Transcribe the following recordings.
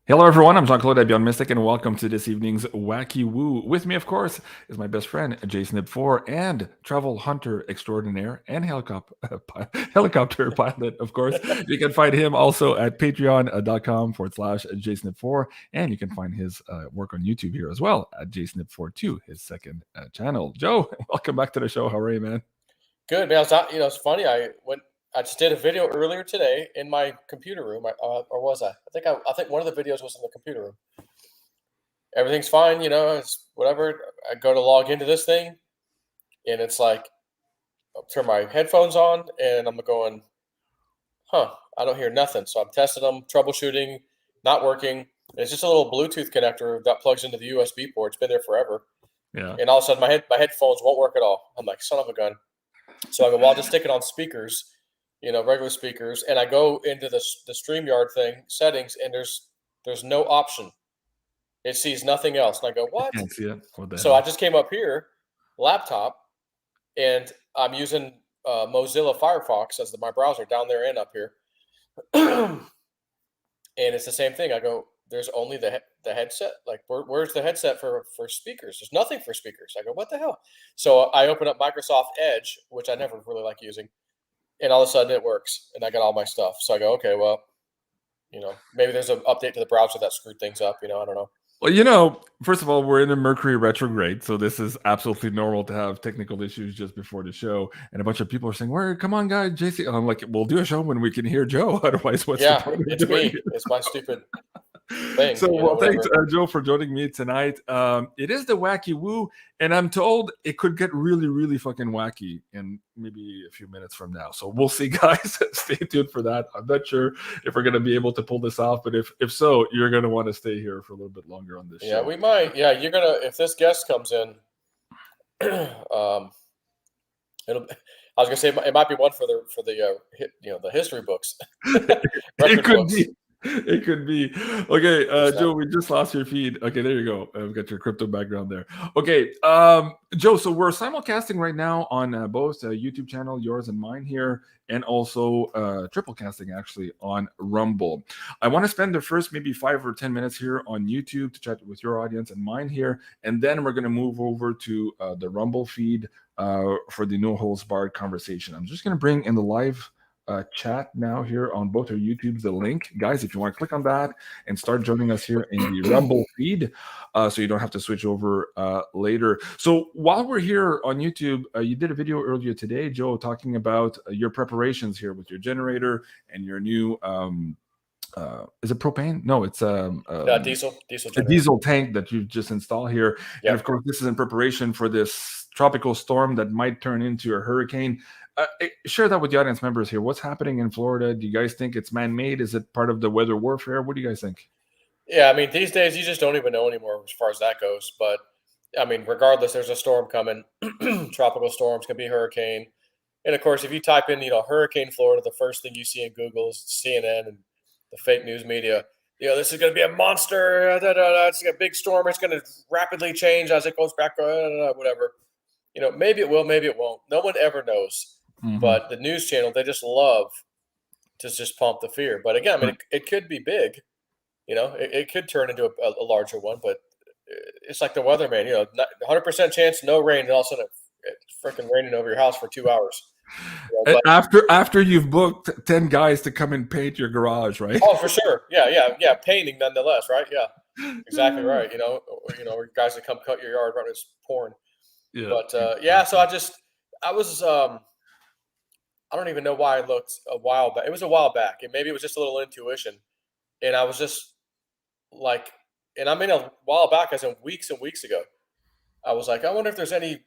Hello, everyone. I'm Jean-Claude at BeyondMystic, and welcome to this evening's Wacky Woo. With me, of course, is my best friend, JSNIP4, and travel hunter extraordinaire and helicopter pilot, of course. You can find him also at patreon.com/JSNIP4, and you can find his work on YouTube here as well at JSNIP4 2, his second channel. Joe, welcome back to the show. How are you, man? Good, man. It's funny. I just did a video earlier today in my computer room, or was I? I think one of the videos was in the computer room. Everything's fine, it's whatever. I go to log into this thing, and it's like, I'll turn my headphones on, and I'm going, I don't hear nothing. So I'm testing them, troubleshooting, not working. And it's just a little Bluetooth connector that plugs into the USB port. It's been there forever. Yeah. And all of a sudden, my headphones won't work at all. I'm like, son of a gun. So I go, well, I'll just stick it on speakers. Regular speakers, and I go into the StreamYard thing settings, and there's no option. It sees nothing else, and I go, what? I can't see it. So I just came up here, laptop, and I'm using Mozilla Firefox as my browser down there and up here, and it's the same thing. I go, there's only the headset. Like, where's the headset for speakers? There's nothing for speakers. I go, what the hell? So I open up Microsoft Edge, which I never really like using. And all of a sudden it works, and I got all my stuff. So I go, okay, well, maybe there's an update to the browser that screwed things up. I don't know. Well, first of all, we're in a Mercury retrograde, so this is absolutely normal to have technical issues just before the show. And a bunch of people are saying, "Where? Come on, guys, JC." I'm like, "We'll do a show when we can hear Joe. Otherwise, what's the point it's me. It's my stupid thing." So, thanks, Joe, for joining me tonight. It is the Wacky Woo, and I'm told it could get really, really fucking wacky in maybe a few minutes from now. So we'll see, guys. Stay tuned for that. I'm not sure if we're going to be able to pull this off, but if so, you're going to want to stay here for a little bit longer on this show. Yeah, we might. Yeah, you're gonna. If this guest comes in, I was gonna say it might be one for the history books. It could be. It could be. Okay, Joe, we just lost your feed. Okay, there you go. I've got your crypto background there. Okay, Joe, so we're simulcasting right now on both YouTube channel, yours and mine here, and also triple casting actually on Rumble. I want to spend the first maybe 5 or 10 minutes here on YouTube to chat with your audience and mine here, and then we're going to move over to the Rumble feed for the no holds barred conversation. I'm just going to bring in the live chat now here on both our YouTubes, the link. Guys, if you want to click on that and start joining us here in the Rumble feed, so you don't have to switch over later. So while we're here on YouTube, you did a video earlier today, Joe, talking about your preparations here with your generator and your new is it propane? No, it's diesel a diesel tank that you've just installed here. Yep. And of course, this is in preparation for this tropical storm that might turn into a hurricane. Share that with the audience members here. What's happening in Florida? Do you guys think it's man-made? Is it part of the weather warfare? What do you guys think? Yeah, I mean, these days you just don't even know anymore as far as that goes. But I mean, regardless, there's a storm coming. Tropical storms, can be a hurricane. And of course, if you type in, hurricane Florida, the first thing you see in Google is CNN and the fake news media. This is going to be a monster. It's a big storm. It's going to rapidly change as it goes back. Whatever. Maybe it will, maybe it won't. No one ever knows. Mm-hmm. But the news channel, they just love to just pump the fear. But again, I mean, it could be big. It could turn into a larger one. But it's like the weather, man. 100% chance, no rain, and all of a sudden it's freaking raining over your house for 2 hours. After you've booked 10 guys to come and paint your garage, right? Oh, for sure. Yeah. Painting nonetheless, right? Yeah, exactly right. Or guys that come cut your yard right when it's pouring. Yeah. But so I was I don't even know why I looked a while back. It was a while back, and maybe it was just a little intuition. And I was just like, and I mean a while back, as in weeks and weeks ago, I was like, I wonder if there's any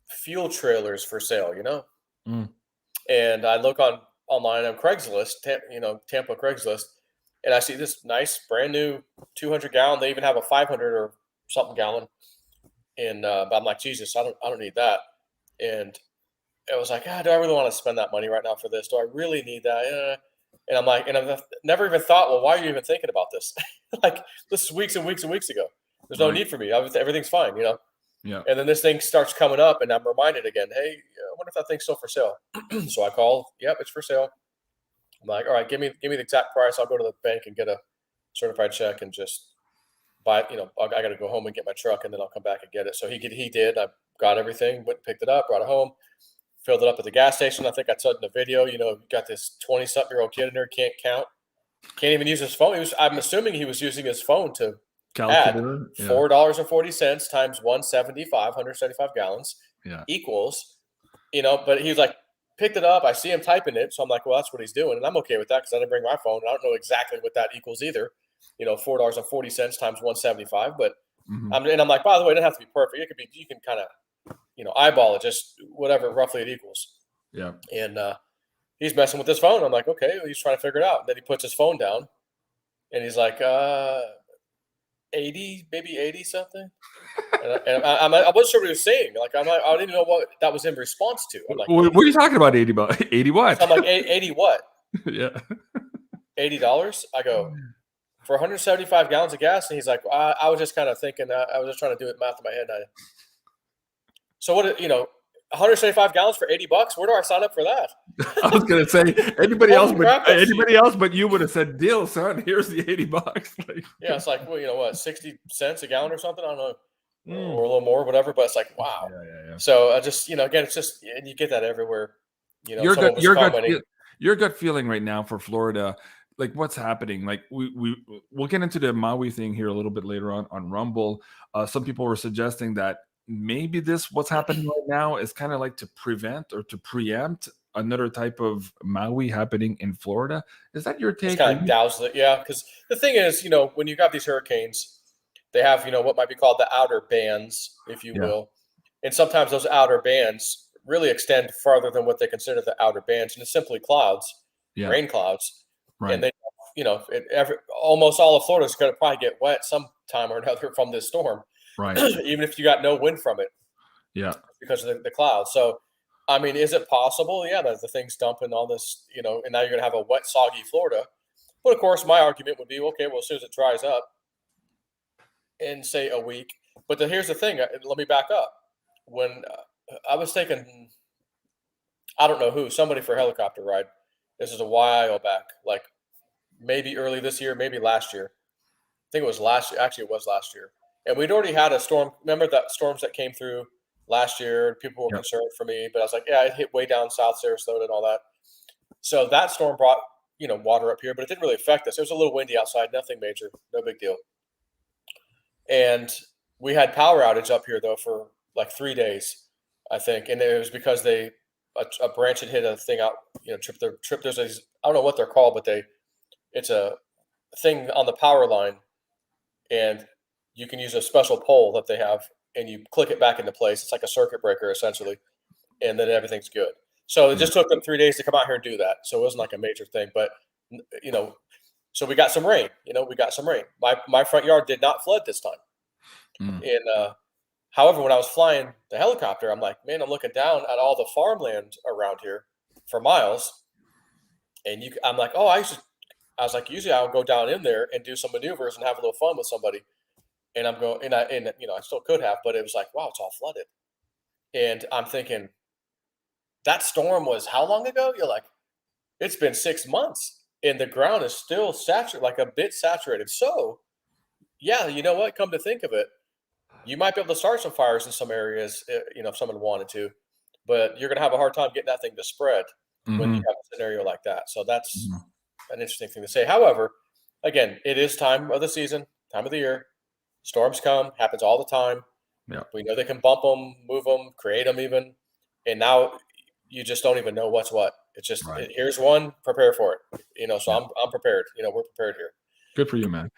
fuel trailers for sale, And I look online on Craigslist, Tampa Craigslist, and I see this nice brand new 200 gallon. They even have a 500 or something gallon. And but I'm like, Jesus, I don't need that. And I was like, do I really want to spend that money right now for this? Do I really need that? And I'm like, and I've never even thought, well, why are you even thinking about this? Like, this is weeks and weeks and weeks ago. There's no need for me. Everything's fine, Yeah. And then this thing starts coming up, and I'm reminded again, hey, I wonder if that thing's still for sale. So I call, yep, it's for sale. I'm like, all right, give me the exact price. I'll go to the bank and get a certified check and just buy it. I got to go home and get my truck, and then I'll come back and get it. So he did. I got everything, went and picked it up, brought it home, filled it up at the gas station. I think I said in the video, you got this 20-something-year-old kid in there, can't count, can't even use his phone. I'm assuming he was using his phone to add $4.40 times 175 gallons equals, but he's like, picked it up. I see him typing it. So I'm like, well, that's what he's doing. And I'm okay with that because I didn't bring my phone. I don't know exactly what that equals either. $4.40 times 175. But I'm like, by the way, it doesn't have to be perfect. It could be, you can kind of, eyeball it, just whatever roughly it equals. Yeah. And he's messing with his phone. I'm like, okay, well, he's trying to figure it out. And then he puts his phone down and he's like, 80, maybe 80 something. And I wasn't sure what he was saying. Like, I didn't know what that was in response to. I'm like, what are you talking about? 80 bucks? 80 what? So I'm like, 80 what? Yeah. $80. I go, for 175 gallons of gas. And he's like, I was just kind of thinking, I was just trying to do it math in my head. So what, 175 gallons for $80? Where do I sign up for that? I was gonna say anybody else but you would have said, deal, son. Here's the $80. Like, yeah, it's like, well, what, 60 cents a gallon or something? I don't know. Or a little more, whatever. But it's like, wow. Yeah. So I just, again, it's just, and you get that everywhere. Your gut feeling right now for Florida, like what's happening? Like we'll get into the Maui thing here a little bit later on Rumble. Some people were suggesting that maybe what's happening right now is kind of like to prevent or to preempt another type of Maui happening in Florida. Is that your take? It's kind of dazzle it, yeah. Because the thing is, when you got these hurricanes, they have, what might be called the outer bands, if you will. And sometimes those outer bands really extend farther than what they consider the outer bands. And it's simply clouds, rain clouds. Right. And they, almost all of Florida is going to probably get wet sometime or another from this storm. Right. Even if you got no wind from it. Yeah. Because of the clouds. So, I mean, is it possible? Yeah, that the thing's dumping all this, and now you're going to have a wet, soggy Florida. But of course, my argument would be, okay, well, as soon as it dries up in, say, a week. But here's the thing. Let me back up. When I was taking, I don't know who, somebody for a helicopter ride. This is a while back, like maybe early this year, maybe last year. I think it was last year. Actually, it was last year. And we'd already had a storm. Remember that storms that came through last year? People were concerned for me, but I was like, yeah, it hit way down south Sarasota and all that. So that storm brought, water up here, but it didn't really affect us. It was a little windy outside, nothing major, no big deal. And we had power outage up here though for like 3 days, I think. And it was because a branch had hit a thing out, trip. There's I don't know what they're called, but it's a thing on the power line, and you can use a special pole that they have, and you click it back into place. It's like a circuit breaker, essentially, and then everything's good. So it just took them 3 days to come out here and do that. So it wasn't like a major thing, but, so we got some rain. My front yard did not flood this time. And however, when I was flying the helicopter, I'm like, man, I'm looking down at all the farmland around here for miles, and I'm like, I was like, usually I'll go down in there and do some maneuvers and have a little fun with somebody. And I'm going, and I still could have, but it was like, wow, it's all flooded. And I'm thinking, that storm was how long ago? You're like, it's been 6 months, and the ground is still saturated, like a bit saturated. So, yeah, you know what? Come to think of it, you might be able to start some fires in some areas, if someone wanted to, but you're going to have a hard time getting that thing to spread when you have a scenario like that. So that's an interesting thing to say. However, again, it is time of the season, time of the year. Storms come, happens all the time. Yeah. We know they can bump them, move them, create them even. And now you just don't even know what's what. It's just, here's one, prepare for it. So I'm prepared. We're prepared here. Good for you, man.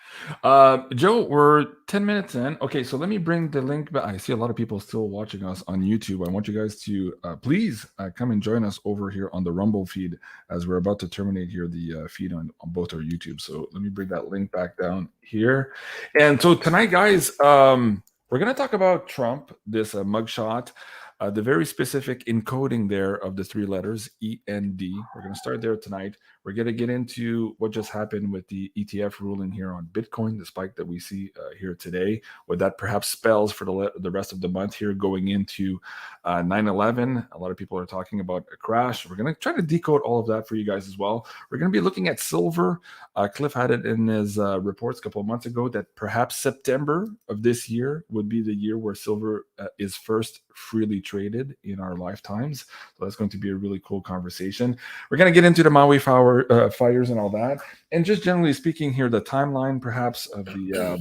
Joe, we're 10 minutes in. Okay, so let me bring the link back. I see a lot of people still watching us on YouTube. I want you guys to please come and join us over here on the Rumble feed as we're about to terminate here the feed on both our YouTube. So let me bring that link back down here. And so tonight, guys, we're going to talk about Trump, this mugshot. The very specific encoding there of the 3 letters, END. We're going to start there tonight. We're going to get into what just happened with the ETF ruling here on Bitcoin, the spike that we see here today, what that perhaps spells for the rest of the month here going into 9/11. A lot of people are talking about a crash. We're going to try to decode all of that for you guys as well. We're going to be looking at silver. Clif had it in his reports a couple of months ago that perhaps September of this year would be the year where silver is first freely traded in our lifetimes. So that's going to be a really cool conversation. We're going to get into the Maui fires and all that. And just generally speaking here, the timeline perhaps of the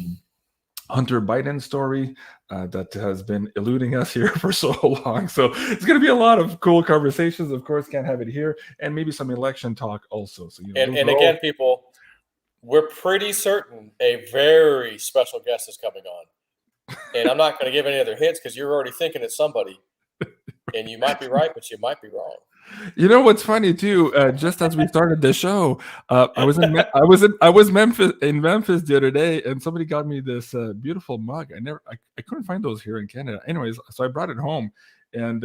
Hunter Biden story that has been eluding us here for so long. So it's going to be a lot of cool conversations. Of course, can't have it here. And maybe some election talk also. So, and again, people, we're pretty certain a very special guest is coming on. And I'm not going to give any other hints because you're already thinking it's somebody. And you might be right, but you might be wrong. You know what's funny too? Just as we started the show, I was in Memphis the other day, and somebody got me this beautiful mug. I couldn't find those here in Canada. Anyways, so I brought it home, and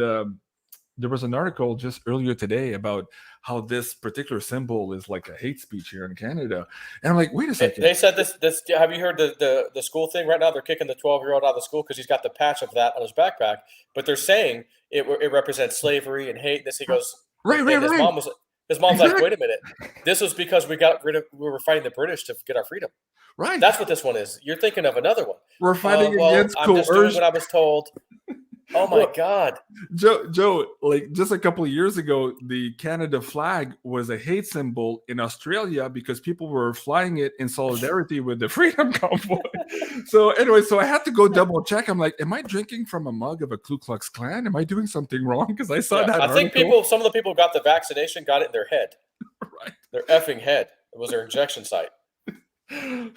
there was an article just earlier today about how this particular symbol is like a hate speech here in Canada. And I'm like, wait a second. They said this. Have you heard the school thing right now? They're kicking the 12-year-old out of the school because he's got the patch of that on his backpack. But they're saying it represents slavery and hate. This he goes. Right. His mom's like, wait a minute. This was because we were fighting the British to get our freedom. Right. That's what this one is. You're thinking of another one. We're fighting against I'm just doing what I was told. Oh my God, Joe! Like just a couple of years ago, the Canada flag was a hate symbol in Australia because people were flying it in solidarity with the Freedom Convoy. So anyway, I had to go double check. I'm like, am I drinking from a mug of a Ku Klux Klan? Am I doing something wrong? Because I saw that. I think some of the people who got the vaccination got it in their head, right? Their effing head. It was their injection site.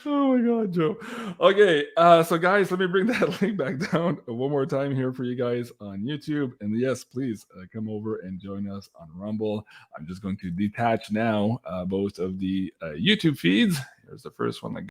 Oh my God, Joe. Okay, so guys, let me bring that link back down one more time here for you guys on YouTube. And yes, please come over and join us on Rumble. I'm just going to detach now both of the YouTube feeds. Here's the first one that